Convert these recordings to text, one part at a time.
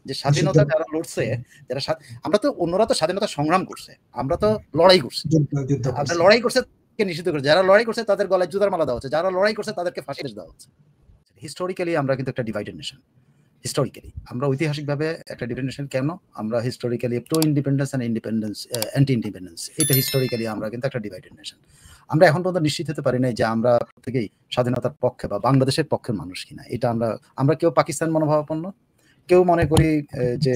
যে স্বাধীনতা যারা লড়ছে, যারা আমরা তো অন্যরা তো স্বাধীনতা সংগ্রাম করছে, আমরা তো লড়াই করছি। আপনারা লড়াই করছে কে নিষিদ্ধ করে, যারা লড়াই করছে তাদের গলায় জুতার মালা দেওয়া হচ্ছে, যারা লড়াই করছে তাদেরকে ফাঁসি দেওয়া হচ্ছে। হিস্টোরিক্যালি আমরা কিন্তু একটা ডিভাইডেড নেশন। হিস্টোরিক্যালি আমরা ঐতিহাসিকভাবে একটা ডিভাইডেড নেশন। কেন? আমরা historically pro independence and independence, anti independence, এটা হিস্টোরিক্যালি আমরা কিন্তু একটা ডিভাইডেড নেশন। আমরা এখন পর্যন্ত নিশ্চিত হতে পারি নাই যে আমরা প্রত্যেকেই স্বাধীনতার পক্ষে বা বাংলাদেশের পক্ষের মানুষ কিনা। এটা আমরা কেউ পাকিস্তান মনোভাবাপন্ন, কেউ মনে করি যে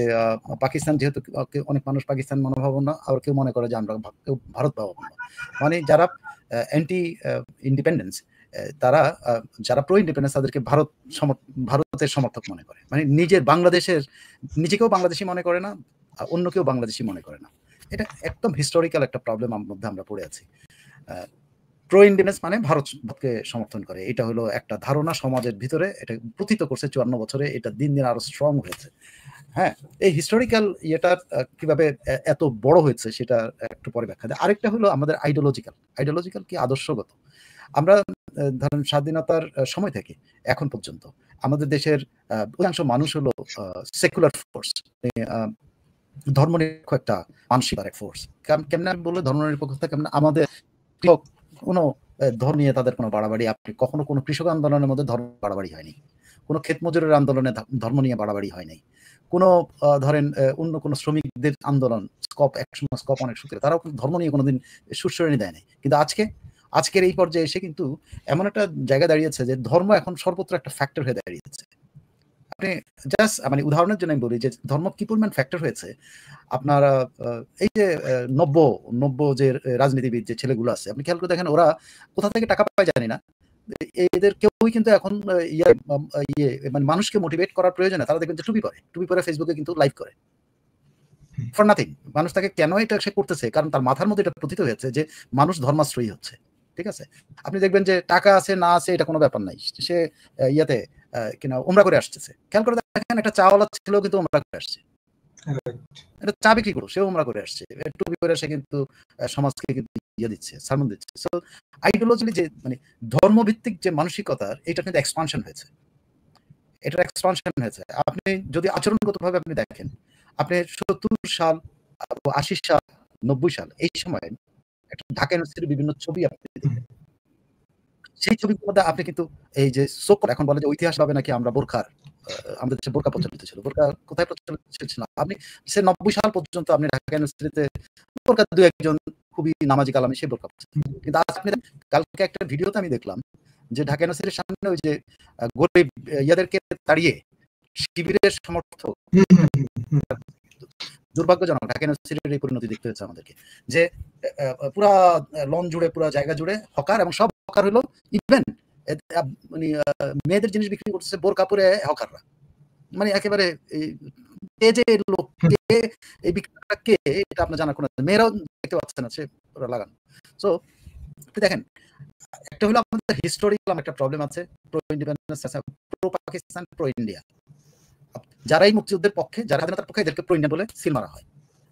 পাকিস্তান, যেহেতু অনেক মানুষ পাকিস্তান মনোভাবাপন্ন, আবার কেউ মনে করে যে আমরা কেউ ভারত ভাবাপন্ন। মানে যারা অ্যান্টি ইন্ডিপেন্ডেন্স, তারা যারা প্রো ইন্ডিপেন্ডেন্স তাদেরকে ভারতের সমর্থক মনে করে। মানে নিজের বাংলাদেশের নিজেকেও বাংলাদেশি মনে করে না, অন্য কেউ বাংলাদেশি মনে করে না। এটা একদম হিস্টোরিক্যাল একটা প্রবলেম মধ্যে আমরা পড়ে আছি। প্রো ইন্ডিপেন্ডেন্স মানে ভারতকে সমর্থন করে, এটা হলো একটা ধারণা সমাজের ভিতরে, এটা প্রথিত করছে 54 বছরে, এটা দিন দিন আরো স্ট্রং হয়েছে। হ্যাঁ, এই হিস্টোরিক্যাল ইয়েটা কিভাবে এত বড় হয়েছে সেটা একটু পরে ব্যাখ্যা দেয়। আরেকটা হলো আমাদের আইডিওলজিক্যাল কি আদর্শগত। আমরা ধরেন স্বাধীনতার সময় থেকে এখন পর্যন্ত আমাদের দেশের অধিকাংশ মানুষ হলো সেকুলার ফোর্স, ধর্মনিরপেক্ষ একটা মানসিক ফোর্স। কেমন বললে ধর্মনিরপেক্ষতা কেমন? আমাদের কোনো ধর্ম নিয়ে তাদের কোনো বাড়াবাড়ি, আপনি কখনো কোনো কৃষক আন্দোলনের মধ্যে ধর্ম বাড়াবাড়ি হয়নি, কোনো ক্ষেত মজুরের আন্দোলনে ধর্ম নিয়ে বাড়াবাড়ি হয় নাই, কোনো ধরেন অন্য কোনো শ্রমিকদের আন্দোলন একসময় স্কপ অনেক সূত্রে তারাও ধর্ম নিয়ে কোনোদিন সুশ্রয়নি দেয় নাই। কিন্তু আজকের এই পর্যায়ে এসে কিন্তু এমন একটা জায়গা দাঁড়িয়েছে যে ধর্ম এখন সর্বত্র একটা ফ্যাক্টর হয়ে দাঁড়িয়েছে। আপনি জাস্ট মানে উদাহরণের জন্য আমি বলি যে ধর্ম কি পরিমাণ ফ্যাক্টর হয়েছে। আপনার এই যে নব্য যে রাজনীতিবিদ যে ছেলেগুলো আছে, আপনি খেয়াল করে দেখেন ওরা কোথা থেকে টাকা পায় জানি না, এদের কেউই কিন্তু এখন মানে মানুষকে মোটিভেট করার প্রয়োজনে তারা দেখবেন যে টুপি পরে ফেসবুকে কিন্তু লাইভ করে ফর নাথিং। মানুষ তাকে কেন এটা সে করতেছে? কারণ তার মাথার মধ্যে এটা প্রথিত হয়েছে যে মানুষ ধর্মাশ্রয়ী হচ্ছে। ঠিক আছে, আপনি দেখবেন যে টাকা আছে না আছে এটা কোনো ব্যাপার নাই, সে ইয়াতে কিনা উমরা করে আসতেছে। খেয়াল করে দেখেন একটা চাওয়ালা ছিল কিন্তু উমরা করে আসছে, এটা চা বিক্রি করো, সেও উমরা করে আসছে, টুপি করে সে কিন্তু সমাজকে কিন্তু ইয়ে দিচ্ছে, সারমন দিচ্ছে। সো আইডিওলজি যে মানে ধর্মভিত্তিক যে মানসিকতার এটা কিন্তু এক্সপানশন হয়েছে, এটার এক্সপানশন হয়েছে। আপনি যদি আচরণগতভাবে আপনি দেখেন, আপনি 70 সাল 80 সাল 90 সাল এই সময় একটা ঢাকা ইউনিভার্সিটির বিভিন্ন ছবি আপনি দেখবেন, সেই ছবির মধ্যে আপনি কিন্তু এই যে এখন বলে যে ঐতিহাসিক ভাবে নাকি আমরা বোরখার আমাদের দেশে বোরকা প্রচলিত ছিল। বোরকা কোথায় প্রচলিত ছিল? আপনি সে 90 সাল পর্যন্ত আপনি ঢাকা ইউনিভার্সিটিতে বোরকা দু একজন খুবই নামাজি কালামে সে বোরকা পড়ছে। কিন্তু আপনি কালকে একটা ভিডিওতে আমি দেখলাম যে ঢাকা ইউনিভার্সিটির সামনে ওই যে গরিব ইয়াদেরকে তাড়িয়ে শিবিরের সমর্থক, দুর্ভাগ্যজনক ঢাকা ইউনিভার্সিটির এই পরিণতি দেখতে হচ্ছে আমাদেরকে, যে পুরা লন জুড়ে পুরা জায়গা জুড়ে হকার, এবং সব হকার হলো ইভেন মানে মেয়েদের জিনিস বিক্রি করতেছে বোরকা পরে হকাররা। মানে একেবারে লোক এই বিক্রেতা কে এটা আপনার জানার কোনো, মেয়েরাও দেখতে পাচ্ছেন না, সে ওরা লাগানো। সো দেখেন, একটা হলো আমাদের হিস্টোরিক্যাল একটা প্রবলেম আছে, প্রো ইন্ডিপেন্ডেন্স আছে, প্রো পাকিস্তান, প্রো ইন্ডিয়া। যারা এই মুক্তিযুদ্ধের পক্ষে, যারা স্বাধীনতার পক্ষে, এদেরকে প্রো ইন্ডিয়ান বলে সিল মারা হয়।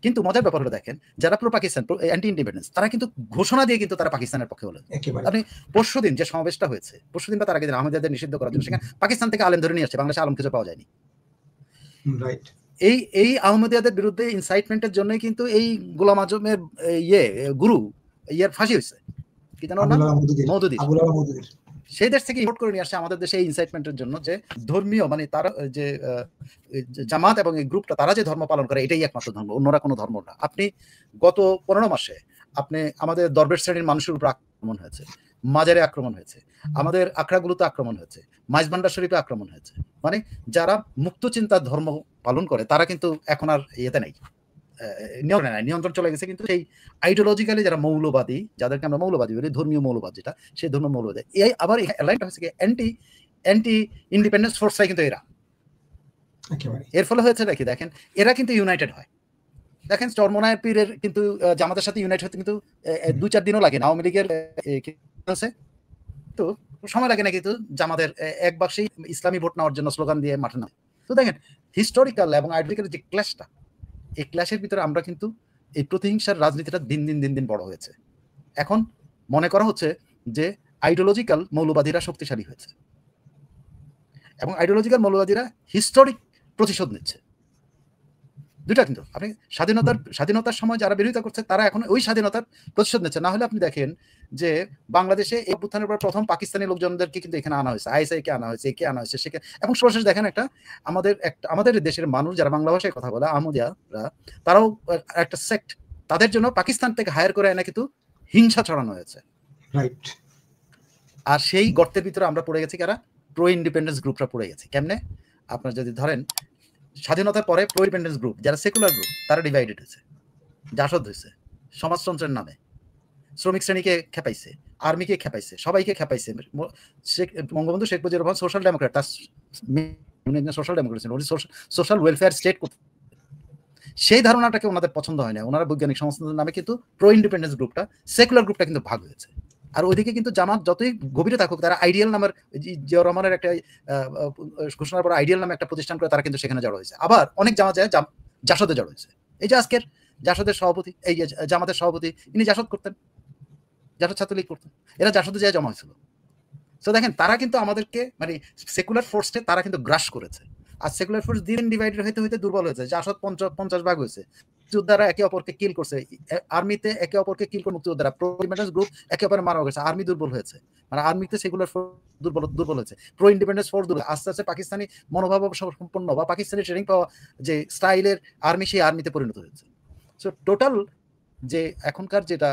কিন্তু মজার ব্যাপার হলো দেখেন, যারা প্রো পাকিস্তান, অ্যান্টি ইন্ডিপেন্ডেন্স, তারা কিন্তু ঘোষণা দিয়ে কিন্তু তারা পাকিস্তানের পক্ষে বলে। আপনি পরশুদিন যে সমাবেশটা হয়েছে, পরশুদিন বা তার আগের দিন আহমেদিয়াদের নিষিদ্ধ করার জন্য সেখানে পাকিস্তান থেকে আলেম ধরে নিয়ে আসছে, বাংলাদেশে আলেম কিছু পাওয়া যায়নি। এই আহমেদিয়াদের বিরুদ্ধে ইনসাইটমেন্টের জন্যই কিন্তু এই গোলাম আজমের গুরু ফাঁসি হয়েছে, কি জানো না, মওদুদী। সেই দেশ থেকে ইম্পোর্ট করে নিয়ে আসছে আমাদের দেশে এই ইনসাইটমেন্টের জন্য, যে ধর্মীয় মানে তারা যে জামাত এবং এই গ্রুপটা তারা যে ধর্ম পালন করে এটাই একমাত্র ধর্ম, অন্যরা কোনো ধর্ম না। আপনি গত 15 মাসে আপনি আমাদের দরবেশ শ্রেণীর মানুষের উপর আক্রমণ হয়েছে, মাজারে আক্রমণ হয়েছে, আমাদের আখড়াগুলোতে আক্রমণ হয়েছে, মাইজভান্ডার শরীফে আক্রমণ হয়েছে। মানে যারা মুক্ত চিন্তার ধর্ম পালন করে তারা কিন্তু এখন আর ইয়েতে নেই, নিয়ন্ত্রণ চলে গেছে। কিন্তু সেই আইডিওলজিক্যালি যারা মৌলবাদী, যাদেরকে আমরা মৌলবাদী বলি, ধর্মীয় মৌলবাদ যেটা, সেই ধর্ম মৌলবাদী এই আবার অ্যালাইনটা হচ্ছে কি অ্যান্টি ইন্ডিপেন্ডেন্স ফোর্সরাই কিন্তু এরা। এর ফলে হয়েছে নাকি দেখেন, এরা কিন্তু ইউনাইটেড হয়। দেখেন চরমনায়ের পীরের কিন্তু জামাতের সাথে ইউনাইট হতে কিন্তু 2-4 দিনও লাগে না। আওয়ামী লীগের আছে তো সময় লাগে না, কিন্তু জামাতের এক বাক্সেই ইসলামী ভোট নেওয়ার জন্য স্লোগান দিয়ে মাঠে নামে। তো দেখেন হিস্টোরিক্যাল এবং আইডিওলজিক্যাল যে ক্ল্যাশটা, এই ক্ল্যাশের ভিতরে আমরা কিন্তু এই প্রতিহিংসার রাজনীতিটা দিন দিন বড় হয়েছে। এখন মনে করা হচ্ছে যে আইডিওলজিক্যাল মৌলবাদীরা শক্তিশালী হয়েছে এবং আইডিওলজিক্যাল মৌলবাদীরা হিস্টোরিক প্রতিশোধ নিচ্ছে। দুইটা কিন্তু আপনি স্বাধীনতার সময় যারা বিরোধিতা করছে তারা এখন ওই স্বাধীনতার প্রতিশোধ নিচ্ছে। না হলে আপনি দেখেন যে বাংলাদেশে এই অভ্যুত্থানের পর প্রথম পাকিস্তানি লোকজনদেরকে কিন্তু এখানে আনা হয়েছে, আইএসআই কে আনা হয়েছে, কে আনা হয়েছে সেখানে। এবং সর্বশেষ দেখেন আমাদের দেশের মানুষ যারা বাংলা ভাষায় কথা বলে আহমদিয়ারা, তারাও একটা সেক্ট, তাদের জন্য পাকিস্তান থেকে হায়ার করে এনে কিন্তু হিংসা ছড়ানো হয়েছে। রাইট। আর সেই গর্তের ভিতরে আমরা পড়ে গেছি, কারা? প্রো ইন্ডিপেন্ডেন্স গ্রুপরা পড়ে গেছি। কেমনে? আপনার যদি ধরেন স্বাধীনতার পরে প্রো ইন্ডিপেন্ডেন্স গ্রুপ যারা সেকুলার গ্রুপ তারা ডিভাইডেড হয়েছে, জাসদ হয়েছে সমাজতন্ত্রের নামে, শ্রমিক শ্রেণীকে খেপাইছে, আর্মিকে খেপাইছে, সবাইকে খেপাইছে। বঙ্গবন্ধু শেখ মুজিবুর রহমান সোশ্যাল ডেমোক্রেট, তার সোশ্যাল ডেমোক্রেট ছিলেন, উনি সোশ্যাল ওয়েলফেয়ার স্টেট করতেন। সেই ধারণাটাকে ওনাদের পছন্দ হয় না, ওনারা বৈজ্ঞানিক সমাজতন্ত্রের নামে কিন্তু প্রো ইন্ডিপেন্ডেন্স গ্রুপটা, সেকুলার গ্রুপটা কিন্তু ভাগ হয়েছে। আর ওইদিকে কিন্তু জামাত যতই গভীরে থাকুক, তারা আইডিয়াল নামের, জিয়াউর রহমানের একটা ঘোষণার পর আইডিয়াল নামে একটা প্রতিষ্ঠান করে তারা কিন্তু সেখানে জড়ো হয়েছে। আবার অনেক জামাত যায় জাসদে জড়ো হয়েছে। এই যে আজকের জাসদের সভাপতি, এই যে জামাতের সভাপতি, ইনি জাসদ করতেন, জাসদ ছাত্রলীগ করতেন, এরা জাসদে যায় জমা হয়েছিল। তো দেখেন তারা কিন্তু আমাদেরকে মানে সেকুলার ফোর্সকে তারা কিন্তু গ্রাস করেছে। আর সেকুলার ফোর্স দিন ডিভাইডেড হইতে হইতে দুর্বল হয়েছে। জাসদ 50 ভাগ হয়েছে, মুক্তিযোদ্ধারা একে অপরকে কিল করছে, আর্মিতে একে অপরকে কিল করে মুক্তিযোদ্ধারা, প্রো ইন্ডিপেন্ডেন্স গ্রুপ একে অপরে মারা গেছে, আর্মি দুর্বল হয়েছে, মানে আর্মিতে সেকুলার ফোর্স দুর্বল হয়েছে, প্রো ইন্ডিপেন্ডেন্স ফোর্স দুর্বল। আস্তে আস্তে পাকিস্তানি মনোভাব সম্পন্ন বা পাকিস্তানি ট্রেনিং পাওয়া যে স্টাইলের আর্মি, সেই আর্মিতে পরিণত হয়েছে। সো টোটাল যে এখনকার যেটা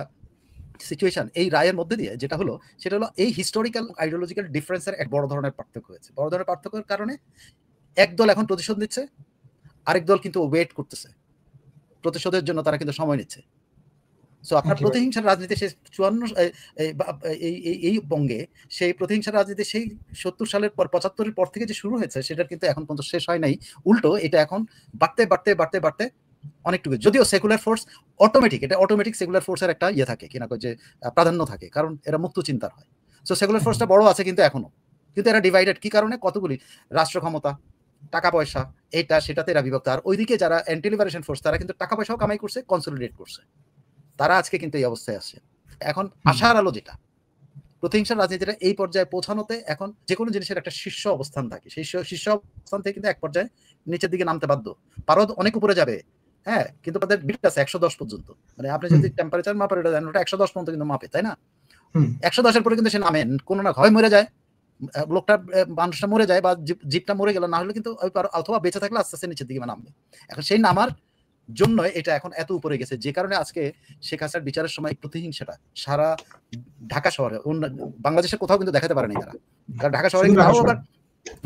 সিচুয়েশন এই রায়ের মধ্যে দিয়ে যেটা হলো, সেটা হলো এই হিস্টোরিক্যাল আইডিওলজিক্যাল ডিফারেন্সের এক বড় ধরনের পার্থক্য হয়েছে। বড় ধরনের পার্থক্যের কারণে একদল এখন প্রতিশোধ নিচ্ছে, আরেক দল কিন্তু ওয়েট করতেছে প্রতিশোধের জন্য, তারা কিন্তু সময় নিচ্ছে। সো আপনার প্রতিহিংসার রাজনীতি সেই 54 এই বঙ্গে, সেই প্রতিহিংসার রাজনীতি সেই 70 সালের পর 75-এর পর থেকে যে শুরু হয়েছে, সেটার কিন্তু এখন পর্যন্ত শেষ হয় নাই। উল্টো এটা এখন বাড়তে অনেকটুকু, যদিও সেকুলার ফোর্স অটোমেটিক সেকুলার ফোর্সের একটা ইয়ে থাকে কিনা, যে প্রাধান্য থাকে, কারণ এরা মুক্ত চিন্তার হয়। সো সেকুলার ফোর্সটা বড় আছে কিন্তু এখনো, কিন্তু এরা ডিভাইডেড কি কারণে? কতগুলি রাষ্ট্র ক্ষমতা, টাকা পয়সা, এইটা সেটাতে এরা বিভক্ত। আর ওইদিকে যারা অ্যান্টি লিবারেশন ফোর্স, তারা কিন্তু টাকা পয়সাও কামাই করছে, কনসলিডেট করছে, তারা আজকে কিন্তু এই অবস্থায় আসছে। এখন আশার আলো যেটা, প্রতিহিংসার রাজনীতিটা এই পর্যায়ে পৌঁছানোতে এখন যে কোনো জিনিসের একটা শীর্ষ অবস্থান থাকে, সেই শীর্ষ অবস্থান থেকে কিন্তু এক পর্যায়ে নিচের দিকে নামতে বাধ্য। পারদ অনেক উপরে যাবে, হ্যাঁ, কিন্তু তাদের বিট আছে 110 পর্যন্ত। মানে আপনি যদি টেম্পারেচার মাপার এটা জানেন, ওটা 110 পর্যন্ত কিন্তু মাপে, তাই না? 110-এর পরে কিন্তু সে নামে, কোনো না হয় মরে যায়, লোকটা মানুষটা মরে যায়, বা জীবটা মরে গেল, না হলে কিন্তু অথবা বেঁচে থাকলে আস্তে আস্তে নিচের দিকে নামবে। এখন সেই নামার জন্য এটা এখন এত উপরে গেছে, যে কারণে আজকে শেখ হাসিনার বিচারের সময় প্রতিহিংসাটা সারা ঢাকা শহরে, বাংলাদেশের কোথাও কিন্তু দেখাতে পারেনি তারা। কারণ ঢাকা শহরে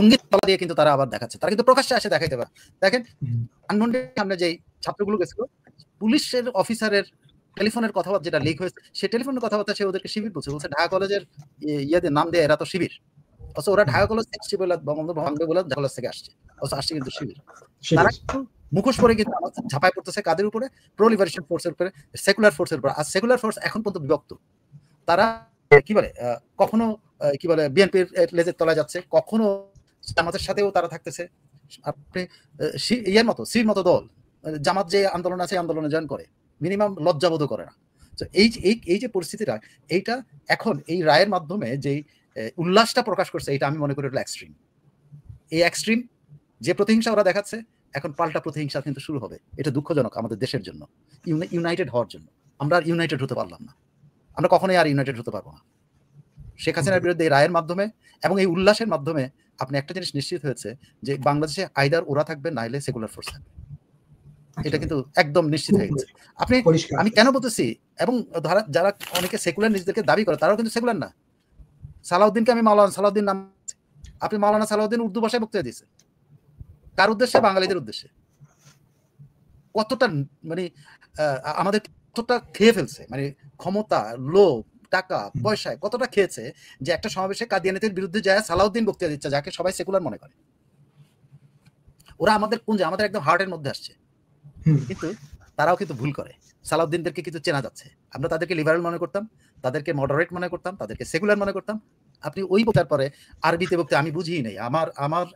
ইঙ্গিত তলা দিয়ে কিন্তু তারা আবার দেখাচ্ছে, তারা কিন্তু প্রকাশ্যে আসে দেখাইতে পারে। দেখেন ধানমন্ডির সামনে যে ছাত্রগুলো গেছিল, পুলিশের অফিসারের টেলিফোনের কথাবার্তা যেটা লিক হয়েছে, সেই টেলিফোনের কথাবার্তা সে ওদেরকে শিবির বলছে ঢাকা কলেজের ইয়েদের নাম দিয়ে এরা তো শিবির, অথচ ওরা ঢাকা কলেজ থেকে বলে বঙ্গবন্ধু ভাঙবে বলে ঢাকা কলেজ থেকে আসছে, অথচ আসছে কিন্তু শিবির। তারা মুখোশ পরে কিন্তু ঝাঁপায় পড়তেছে কাদের উপরে? প্রো লিবারেশন ফোর্সের উপরে, সেকুলার ফোর্সের উপরে। আর সেকুলার ফোর্স এখন পর্যন্ত বিভক্ত, তারা কি বলে কখনো কি বলে বিএনপির লেজের তলায় যাচ্ছে, কখনো জামাতের সাথেও তারা থাকতেছে। আপনি ইয়ের মতো সির মতো দল, জামাত যে আন্দোলন আছে আন্দোলনে জয়েন করে, মিনিমাম লজ্জাবোধ করে না। তো এই যে পরিস্থিতিটা, এইটা এখন এই রায়ের মাধ্যমে যে উল্লাসটা প্রকাশ করছে, এটা আমি মনে করি এটা এক্সট্রিম। এই এক্সট্রিম যে প্রতিহিংসা ওরা দেখাচ্ছে, এখন পাল্টা প্রতিহিংসা কিন্তু শুরু হবে। এটা দুঃখজনক আমাদের দেশের জন্য, ইউনাইটেড হওয়ার জন্য। আমরা আর ইউনাইটেড হতে পারলাম না, আমরা কখনোই আর ইউনাইটেড হতে পারবো না। শেখ হাসিনার বিরুদ্ধে এই রায়ের মাধ্যমে এবং এই উল্লাসের মাধ্যমে আপনি একটা জিনিস নিশ্চিত হয়েছে, যে বাংলাদেশে আইদার ওরা থাকবে, নাইলে সেকুলার ফোর্স থাকবে। এটা কিন্তু একদম নিশ্চিত হয়ে গেছে। আমি কেন বলতেছি, এবং যারা অনেকে সেকুলার নিজেদেরকে দাবি করে, তারাও কিন্তু সেকুলার না। সালাউদ্দিনকে আমি মাওলানা সালাউদ্দিন নাম, আপনি মাওলানা সালাউদ্দিন উর্দু ভাষায় বক্তৃতা দিয়েছে, কার উদ্দেশ্যে? বাঙালিদের উদ্দেশ্যে। কতটা মানে আমাদের কতটা খেয়ে ফেলছে, মানে ক্ষমতা, লোভ, টাকা পয়সায় কতটা খেয়েছে, যে একটা সমাবেশে কাদিয়ানীদের বিরুদ্ধে যায় সালাউদ্দিন বক্তৃতা দিচ্ছে, যাকে সবাই সেকুলার মনে করে। ওরা আমাদের পুঞ্জে, আমাদের একদম হার্টের মধ্যে আসছে, কিন্তু তারাও কিন্তু ভুল করে। সালাউদ্দিনদেরকে কিন্তু চেনা যাচ্ছে, আমরা তাদেরকে লিবারেল মনে করতাম, তাদেরকে মডারেট মনে করতাম, তাদেরকে সেকুলার মনে করতাম। আপনি ওই বক্তার পরে আরবিতে বক্তৃতা আমি বুঝিই নাই।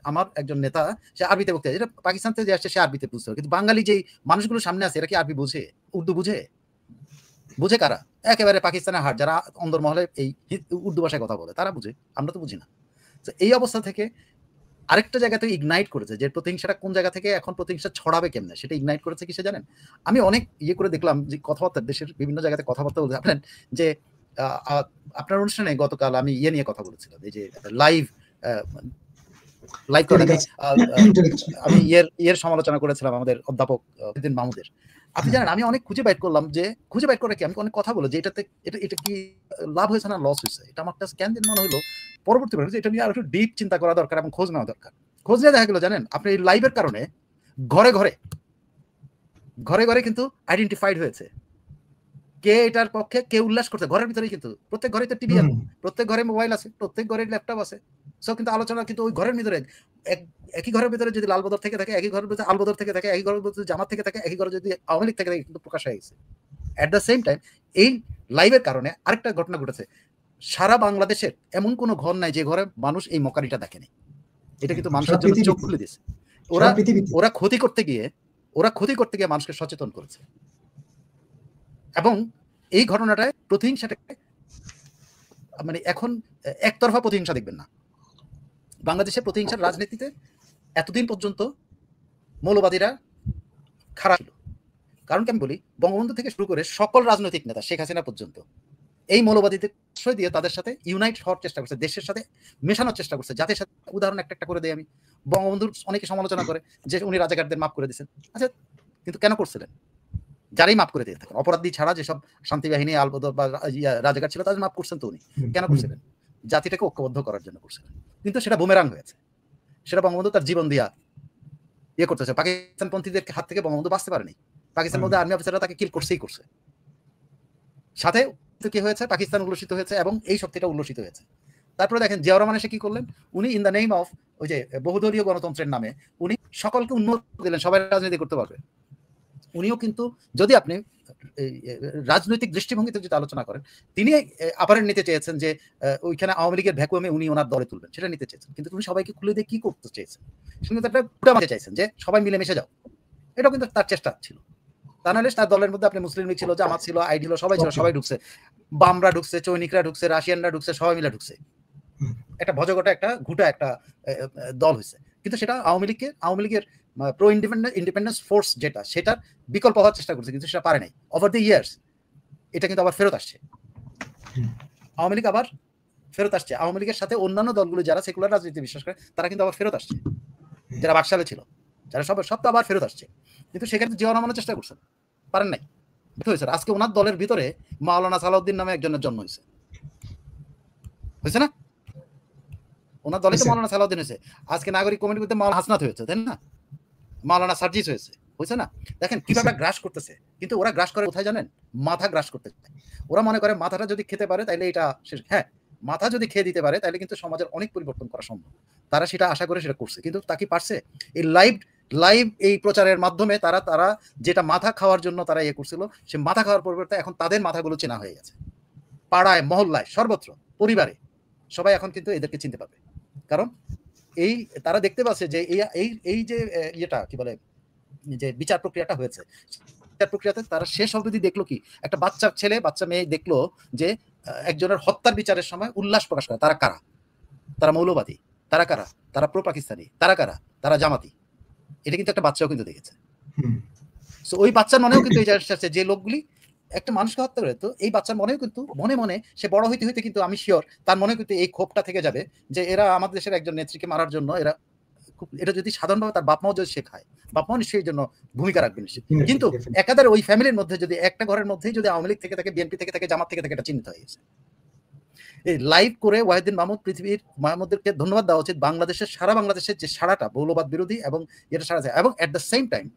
আমার একজন নেতা, সে আরবিতে বক্তৃতা, যেটা পাকিস্তান থেকে যে আসছে সে আরবিতে বুঝতে হবে, কিন্তু বাঙালি যেই মানুষগুলো সামনে আছে, এরা কি আরবি বুঝে? উর্দু বুঝে কারা? একেবারে পাকিস্তানের হাট, যারা অন্দরমহলে এই উর্দু ভাষায় কথা বলে, তারা বুঝে, আমরা তো বুঝি না। তো এই অবস্থা থেকে আরেকটা জায়গাতে ইগনাইট করেছে, যে প্রতিহিংসাটা কোন জায়গা থেকে এখন প্রতিহিংসা ছড়াবে কেমনে সেটা ইগনাইট করেছে কিসে জানেন? আমি অনেক ইয়ে করে দেখলাম যে কথাবার্তা, দেশের বিভিন্ন জায়গাতে কথাবার্তা বলতে আপনার যে আপনার অনুষ্ঠানে গতকাল আমি ইয়ে নিয়ে কথা বলেছিলাম, এই যে লাইভ করে আমি ইয়ের সমালোচনা করেছিলাম আমাদের অধ্যাপক দিন মাহমুদের। আপনি জানেন আমি অনেক খুঁজে বাইট করলাম, যে খুঁজে বাইট করে কি আমি অনেক কথা বলে যে এটাতে এটা কি লাভ হয়েছে না লস হয়েছে, এটা আমার কাছে কেন মনে হলো পরবর্তী এটা নিয়ে আর একটু ডিপ চিন্তা করা দরকার এবং খোঁজ নেওয়া দরকার। খোঁজ নিয়ে দেখা গেল জানেন আপনি এই লাইভের কারণে ঘরে ঘরে কিন্তু আইডেন্টিফাইড হয়েছে কে এটার পক্ষে, কে উল্লাস করছে। ঘরের ভিতরেই কিন্তু প্রত্যেক ঘরে তো টিভি আছে, প্রত্যেক ঘরে মোবাইল আছে, প্রত্যেক ঘরে ল্যাপটপ আছে। সো কিন্তু আলোচনা কিন্তু ওই ঘরের ভিতরে একই ঘরের ভিতরে যদি লাল বদর থেকে থাকে, একই ঘরের ভিতরে আলবদর থেকে থাকে, একই ঘরের ভিতরে জামাত থেকে থাকে, একই ঘরে যদি আওয়ামী লীগ থেকে থাকে, কিন্তু প্রকাশ হয়ে গেছে। অ্যাট দ্য সেম টাইম এই লাইভের কারণে আরেকটা ঘটনা ঘটেছে, সারা বাংলাদেশের এমন কোনো ঘর নাই যে ঘরে মানুষ এই মকারিটা দেখেনি। এটা কিন্তু মানুষের জন্য চোখ খুলে দিয়েছে। ওরা ক্ষতি করতে গিয়ে মানুষকে সচেতন করেছে। এবং এই ঘটনাটায় প্রতিহিংসাটাকে মানে এখন একতরফা প্রতিহিংসা দেখবেন না। বাংলাদেশের প্রতিহিংসার রাজনীতিতে এতদিন পর্যন্ত মৌলবাদীরা খারাপ ছিল। কারণ কি আমি বলি, বঙ্গবন্ধু থেকে শুরু করে সকল রাজনৈতিক নেতা, শেখ হাসিনা পর্যন্ত এই মৌলবাদীদের আশ্রয় দিয়ে তাদের সাথে ইউনাইট হওয়ার চেষ্টা করছে, দেশের সাথে মেশানোর চেষ্টা করছে। জাতির সাথে উদাহরণ একটা করে দেয় আমি, বঙ্গবন্ধুর অনেকে সমালোচনা করে যে উনি রাজাকারদের মাফ করে দিয়েছেন। আচ্ছা, কিন্তু কেন করছিলেন? যারাই মাফ করে দিয়ে থাকেন, অপরাধী ছাড়া যেসব শান্তি বাহিনী আলবদর বা রাজাকার ছিল তাদের মাফ করছেন তো উনি কেন করছিলেন? জাতিটাকে ঐক্যবদ্ধ করার জন্য করছিলেন। কিন্তু সেটা বুমেরাং হয়েছে, সেটা বঙ্গবন্ধু তার জীবন দিয়া ইয়ে করতেছে। পাকিস্তানপন্থীদের হাত থেকে বঙ্গবন্ধু বাঁচতে পারেনি। পাকিস্তানের মধ্যে আর্মি অফিসাররা তাকে কিল করছে। সাথে কি হয়েছে, পাকিস্তান উল্লসিত হয়েছে এবং এই শক্তিটা উল্লসিত হয়েছে। তারপরে দেখেন জিয়াউর রহমান এসে কি করলেন, উনি ইন দ্য নেম অফ ওই যে বহুদলীয় গণতন্ত্রের নামে উনি সকলকে উন্নত দিলেন, সবাই রাজনীতি করতে পারবে। উনিও কিন্তু যদি আপনি রাজনৈতিক দৃষ্টিভঙ্গিতে যদি আলোচনা করেন, তিনি আপারেন্ট নিতে চেয়েছেন যে ওইখানে আওয়ামী লীগের ভ্যাকুয়ামে উনি ওনার দলে তুলবেন, সেটা নিতে চেয়েছেন। কিন্তু উনি সবাইকে খুলে দিয়ে কি করতে চেয়েছেন, শুনে একটা গুটা মারতে চাইছেন যে সবাই মিলেমিশে যাও। এটাও কিন্তু তার চেষ্টা ছিল। তা নাহলে তার দলের মধ্যে আপনি মুসলিম লীগ ছিল, জামাত ছিল, আইডি ছিল, সবাই ছিল, সবাই ঢুকছে, বামরা ঢুকছে, চৈনিকরা ঢুকছে, রাশিয়ানরা ঢুকছে, সবাই মিলে ঢুকছে, একটা ভজগটা একটা ঘুটা একটা দল হয়েছে। কিন্তু সেটা আওয়ামী লীগের প্রো ইন্ডিপেন্ডেন্স ফোর্স যেটা, সেটার বিকল্প হওয়ার চেষ্টা করছে, কিন্তু সেটা পারে নাই। ওভার দ্য ইয়ার্স এটা কিন্তু আবার ফেরত আসছে, আওয়ামী লীগ আবার ফেরত আসছে। আওয়ামী লীগের সাথে অন্যান্য দলগুলো যারা সেকুলার রাজনীতি বিশ্বাস করে তারা কিন্তু আবার ফেরত আসছে, যারা বাকশালে ছিল, যারা সব তো আবার ফেরত আসছে। কিন্তু সেখানে জিয়াউর রহমানের চেষ্টা করছেন, পারেন নাই, হয়েছে। আজকে ওনার দলের ভিতরে মাওলানা সালাউদ্দিন নামে একজনের জন্ম হয়েছে না? ওনার দলে তো মাওলানা সালাউদ্দিন হয়েছে। আজকে নাগরিক কমিটির মধ্যে মাওলানা হাসনাত হয়েছে, তাই না? মাওলানা সার্জিস হয়েছে না? দেখেন কিভাবে গ্রাস করতেছে। কিন্তু ওরা গ্রাস করে কোথায় জানেন? মাথা গ্রাস করতে চায়। ওরা মনে করে মাথাটা যদি খেতে পারে তাইলে এটা শেষ। হ্যাঁ, মাথা যদি খেয়ে দিতে পারে তাহলে কিন্তু সমাজের অনেক পরিবর্তন করা সম্ভব। তারা সেটা আশা করে সেটা করছে, কিন্তু তা কি পারছে? এই লাইভ এই প্রচারের মাধ্যমে তারা যেটা মাথা খাওয়ার জন্য তারা ইয়ে করছিল, সে মাথা খাওয়ার পরিবর্তে এখন তাদের মাথাগুলো চেনা হয়ে গেছে। পাড়ায়, মহল্লায়, সর্বত্র, পরিবারে সবাই এখন কিন্তু এদেরকে চিনতে পারবে। কারণ এই তারা দেখতে পাচ্ছে যে এই যে ইয়েটা কি বলে, যে বিচার প্রক্রিয়াটা হয়েছে, বিচার প্রক্রিয়াতে তারা শেষ অবধি দেখলো কি, একটা বাচ্চা ছেলে বাচ্চা মেয়ে দেখলো যে একজনের হত্যার বিচারের সময় উল্লাস প্রকাশ করে। তারা কারা? তারা মৌলবাদী। তারা কারা? তারা প্রো পাকিস্তানি। তারা কারা? তারা জামাতি। এটা কিন্তু একটা বাচ্চাও কিন্তু দেখেছে। সো ওই বাচ্চার মনেও কিন্তু এই যে যে লোকগুলি একটা মানুষকে হত্যা করে, তো এই বাচ্চার মনেও কিন্তু মনে সে বড় হইতে হইতে কিন্তু আমি শিওর তার মনে কিন্তু এই ক্ষোভটা থেকে যাবে যে এরা আমাদের দেশের একজন নেত্রীকে মারার জন্য এরা এটা যদি সাধারণভাবে তার বাপমাও যদি শেখায়, বাপমাও নিশ্চয়ই জন্য ভূমিকা রাখবে নিশ্চয়ই। কিন্তু একাধারে ওই ফ্যামিলির মধ্যে যদি একটা ঘরের মধ্যেই যদি আওয়ামী লীগ থেকে থাকে, বিএনপি থেকে থাকে, জামাত থেকে থাকে, এটা চিহ্নিত হয়ে গেছে। এই লাইভ করে ওয়াহিদুদ্দিন মাহমুদ পৃথিবীর মাহমুদকে ধন্যবাদ দেওয়া উচিত। বাংলাদেশের সারা বাংলাদেশের যে সারাটা মৌলবাদ বিরোধী এবং এটা সারা যায়, এবং এট দ্য সেম টাইম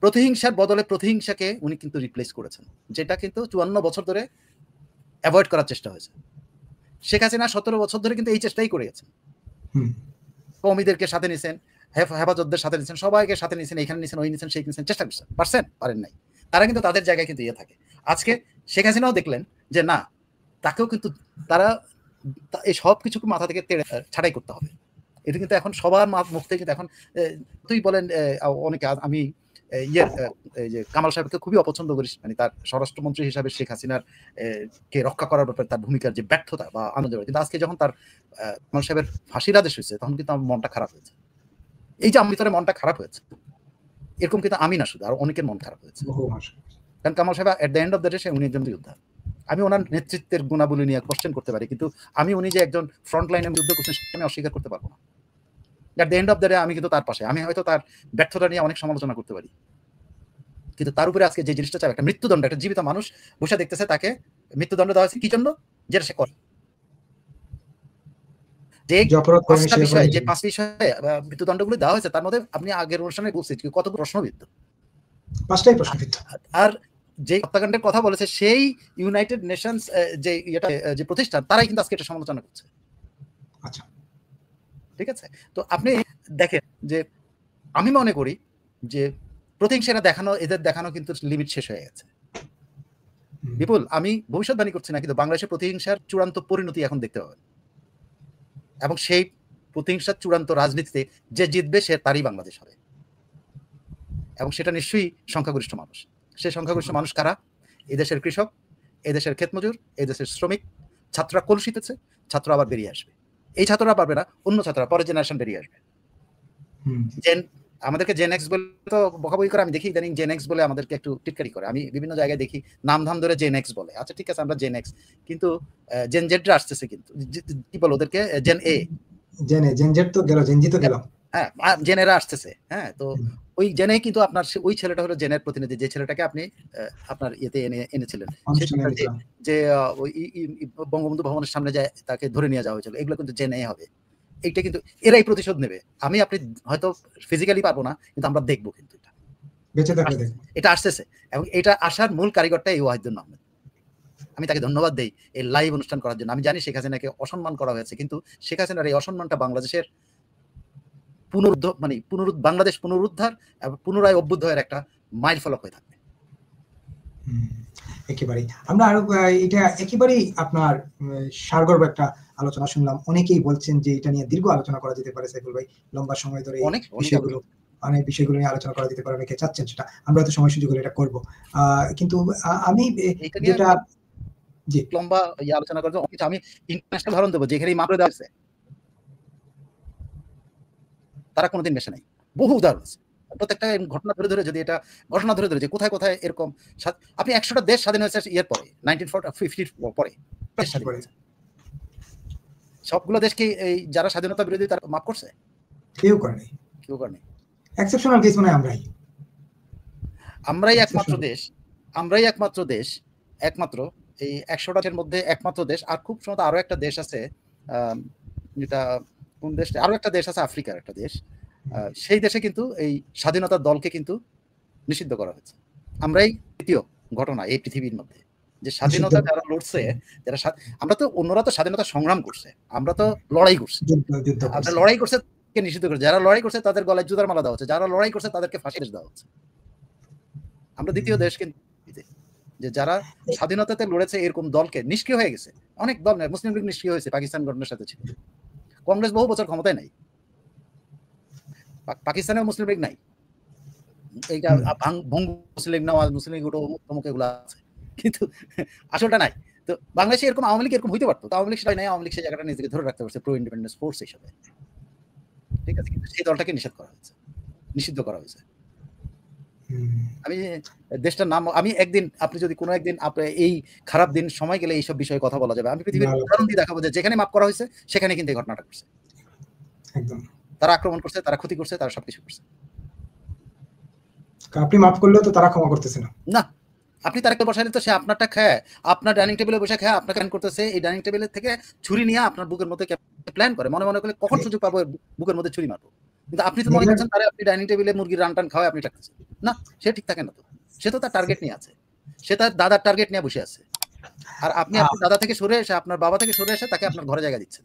প্রতিহিংসার বদলে প্রতিহিংসাকে উনি কিন্তু রিপ্লেস করেছেন, যেটা কিন্তু 54 বছর ধরে অ্যাভয়েড করার চেষ্টা হয়েছে। শেখ হাসিনা 17 বছর ধরে কিন্তু এই চেষ্টাই করে গেছেন। কওমিদেরকে সাথে নিছেন, হেফাজতদের সাথে নিছেন, সবাইকে সাথে নিছেন, এখানে নিছেন, ওই নিছেন, সেই নিছেন, চেষ্টা করছেন, পারছেন? পারেন নাই। তারা কিন্তু তাদের জায়গায় কিন্তু ইয়ে থাকে। আজকে শেখ হাসিনাও দেখলেন যে না, তাকেও কিন্তু তারা এই সব কিছুকে মাথা থেকে ছাড়াই করতে হবে। এটা কিন্তু এখন সবার মুখ থেকে কিন্তু এখন তুই বলেন অনেকে, আমি ইয়ের এই যে কামাল সাহেবকে খুবই অপছন্দ করিস, মানে তার স্বরাষ্ট্রমন্ত্রী হিসাবে শেখ হাসিনার কে রক্ষা করার ব্যাপারে তার ভূমিকার যে ব্যর্থতা বা আনন্দ, কিন্তু আজকে যখন তার কামাল সাহেবের ফাঁসির আদেশ হয়েছে তখন কিন্তু আমার মনটা খারাপ হয়েছে। এই যে আমার ভিতরে মনটা খারাপ হয়েছে, এরকম কিন্তু আমি না, শুধু আর অনেকের মন খারাপ হয়েছে। কারণ কামাল সাহেব at the end of the day সে উনি একজন যোদ্ধা। আমি ওনার নেতৃত্বের গুণাবলী নিয়ে কোশ্চেন করতে পারি, কিন্তু আমি উনি যে একজন ফ্রন্ট লাইনে যুদ্ধ করছেন সেটা আমি অস্বীকার করতে পারবো না। এট the end of the day আমি কিন্তু তার পাশে, আমি হয়তো তার ব্যর্থতা নিয়ে অনেক সমালোচনা করতে পারি, কিন্তু তার উপরে আজকে যে জিনিসটা চাই, একটা মৃত্যুদণ্ড, একটা জীবিত মানুষ বসে দেখতেছে তাকে মৃত্যুদণ্ড দেওয়া হয়েছে কি জন্য? যেটা সে করে, যে পাঁচটা বিষয়ে, যে 5 বিষয়ে মৃত্যুদণ্ডগুলো দেওয়া হয়েছে তার মধ্যে আপনি আগের অনুষ্ঠানে বলছেন কত প্রশ্নবিদ্ধ, 5টাই প্রশ্নবিদ্ধ। আর যে হত্যাকাণ্ডের কথা বলেছে সেই ইউনাইটেড নেশনস যে এটা যে প্রতিষ্ঠান, তারাই কিন্তু আজকে এটা সমালোচনা করছে। আচ্ছা, ঠিক আছে। তো আপনি দেখেন যে আমি মনে করি যে প্রতিহিংসা দেখানো, এদের দেখানো কিন্তু লিমিট শেষ হয়ে গেছে। বিপুল, আমি ভবিষ্যৎবাণী করছি না, কিন্তু বাংলাদেশের প্রতিহিংসার চূড়ান্ত পরিণতি এখন দেখতে পাবেন, এবং সেই প্রতিহিংসার চূড়ান্ত রাজনীতিতে যে জিতবে সে তারই বাংলাদেশ হবে, এবং সেটা নিশ্চয়ই সংখ্যাগরিষ্ঠ মানুষ। সেই সংখ্যাগরিষ্ঠ মানুষ কারা? এদেশের কৃষক, এদেশের ক্ষেতমজুর, এদেশের শ্রমিক। ছাত্ররা কলুষিতেছে, ছাত্র আবার বেরিয়ে আসবে। এই ছাত্ররা পারবে না, অন্য ছাত্ররা, পরের জেনারেশন বেরিয়ে আসবে। আমাদেরকে জেন এক্স বলে তো বকাবকি করে, আমি দেখি ইদানিং জেন এক্স বলে আমাদেরকে একটু টিটকারি করে। আমি বিভিন্ন জায়গায় দেখি নাম ধাম ধরে জেন এক্স বলে। আচ্ছা ঠিক আছে, আমরা জেন এক্স, কিন্তু জেন জেডরা আসতেছে, কিন্তু কি বল ওদেরকে, জেন এ, জেন জেড তো গেল, জেন জি তো গেল, হ্যাঁ জেনেরা আসতেছে। হ্যাঁ, তো ওই জেনে কিন্তু আপনার ওই ছেলেটা হলো জেনের প্রতিনিধি, যে ছেলেটাকে আপনি আপনার ইয়েতে এনেছিলেন, যে ওই বঙ্গবন্ধু ভবনের সামনে যায় তাকে ধরে নিয়ে যাওয়া হয়েছিল, এগুলো কিন্তু জেনে হবে। এইটা কিন্তু এরাই প্রতিশোধ নেবে। আমি আপনি হয়তো ফিজিক্যালি পারবো না, কিন্তু আমরা দেখবো, কিন্তু এটা বেঁচে থাকলে দেখব, এটা আসতেছে। এবং এটা আসার মূল কারিগরটা এই ওয়াহিদুল আহমেদ। আমি তাকে ধন্যবাদ দেই এই লাইভ অনুষ্ঠান করার জন্য। আমি জানি শেখ হাসিনাকে অসম্মান করা হয়েছে, কিন্তু শেখ হাসিনার এই অসম্মানটা বাংলাদেশের বাংলাদেশ পুনরুদ্ধার এবং পুনরায় অভ্যুদয়ের একটা মাইল ফলক হয়ে থাকবে। একেবারেই আমরা আরো এটা একেবারেই আপনার সারগর্ভ একটা আলোচনা শুনলাম। অনেকেই বলছেন যে এটা নিয়ে দীর্ঘ আলোচনা করা যেতে পারে সাইফুল ভাই, লম্বা সময় ধরে অনেক বিষয়গুলো নিয়ে আলোচনা করা যেতে পারে, অনেকে চাচ্ছেন সেটা, আমরা হয়তো সময় সুযোগ হলে এটা করবো। কিন্তু আমি যেটা লম্বা আলোচনা করতে, আমি ইন্টারন্যাশনাল উদাহরণ দেবো, যেখানে মামলা দেওয়া হয়েছে তারা কোনোদিন মেশে নাই। বহু উদাহরণ আছে, প্রত্যেকটা ঘটনা ধরে ধরে, যদি এটা ঘটনা ধরে ধরে যে কোথায় কোথায় এরকম, আপনি 100টা দেশ স্বাধীন হয়েছে ইয়ের পরে, 1950 পরে সবগুলো দেশকে এই যারা স্বাধীনতা বিরোধী তারা মাফ করছে? কেউ করেনি, কেউ করেনি। এক্সেপশনাল কেস মানে আমরাই একমাত্র দেশ, একমাত্র এই 100টার মধ্যে একমাত্র দেশ। আর খুব সম্ভবত আরো একটা দেশ আছে, যেটা কোন দেশ, আরো একটা দেশ আছে, আফ্রিকার একটা দেশ, সেই দেশে কিন্তু এই স্বাধীনতার দলকে কিন্তু নিষিদ্ধ করা হয়েছে। আমরাই তৃতীয় ঘটনা এই পৃথিবীর মধ্যে যে স্বাধীনতা যারা লড়ছে, যারা আমরা তো, অন্যরা তো স্বাধীনতা সংগ্রাম করছে, আমরা তো লড়াই করছি। লড়াই করছে নিষিদ্ধ করছে, যারা লড়াই করছে তাদের গলায় জুতার মালা দেওয়া হচ্ছে, যারা লড়াই করছে তাদেরকে ফাঁসির দেওয়া হচ্ছে। আমরা দ্বিতীয় দেশ কিন্তু যে যারা স্বাধীনতাতে লড়েছে এরকম দলকে নিষ্ক্রিয় হয়ে গেছে। অনেক দল, মুসলিম লীগ নিষ্ক্রিয় হয়েছে, পাকিস্তান গঠনের সাথে ছিল। কংগ্রেস বহু বছর ক্ষমতায় নাই, পাকিস্তানেও মুসলিম লীগ নাই, এইটা মুসলিম লীগ, নওয়াজ মুসলিম লীগ, অমুক এগুলো আছে, কিন্তু আসলটা নাই। তো বাংলাদেশে এরকম আওয়ামী লীগ এরকম হইতে পারতো, আওয়ামী লীগ সেটাই নাই। আওয়ামী লীগ সেই জায়গাটা নিজেকে ধরে রাখতে পারছে প্রো ইন্ডিপেন্ডেন্স ফোর্স হিসেবে, ঠিক আছে, কিন্তু সেই দলটাকে নিষিদ্ধ করা হয়েছে। আমি দেশটার নাম, আমি একদিন, আপনি যদি কোনো একদিন এই খারাপ দিন সময় গেলে এইসব বিষয়ে কথা বলা যাবে, আমি পৃথিবীর উদাহরণ দিয়ে দেখাবো যে যেখানে মাপ করা হয়েছে সেখানে কিন্তু এই ঘটনাটা করছে। একদম, তারা আক্রমণ করছে, তারা ক্ষতি করছে, তারা সবকিছু করছে। আপনি মাফ করলেও তো তারা ক্ষমা করতেছে না। না, আপনি তারকে বসাইলে তো সে আপনারটা খায়, আপনার ডাইনিং টেবিলে বসে খায়, আপনাকে প্ল্যান করতেছে, এই ডাইনিং টেবিলের থেকে ছুরি নিয়ে আপনার বুকের মধ্যে প্ল্যান করে, মনে মনে করে কখন সুযোগ পাবো বুকের মধ্যে ছুরি মারবো। কিন্তু আপনি তো মনে করছেন তারে আপনি ডাইনিং টেবিলে মুরগির রান টান খাওয়ায় আপনি থাকতেছেন না, সে ঠিক থাকে না। তো সে তো তার টার্গেট নিয়ে আছে, সে তার দাদার টার্গেট নিয়ে বসে আছে, আর আপনি আপনার দাদা থেকে সরে এসে, আপনার বাবা থেকে সরে এসে তাকে আপনার ঘরে জায়গা দিচ্ছেন।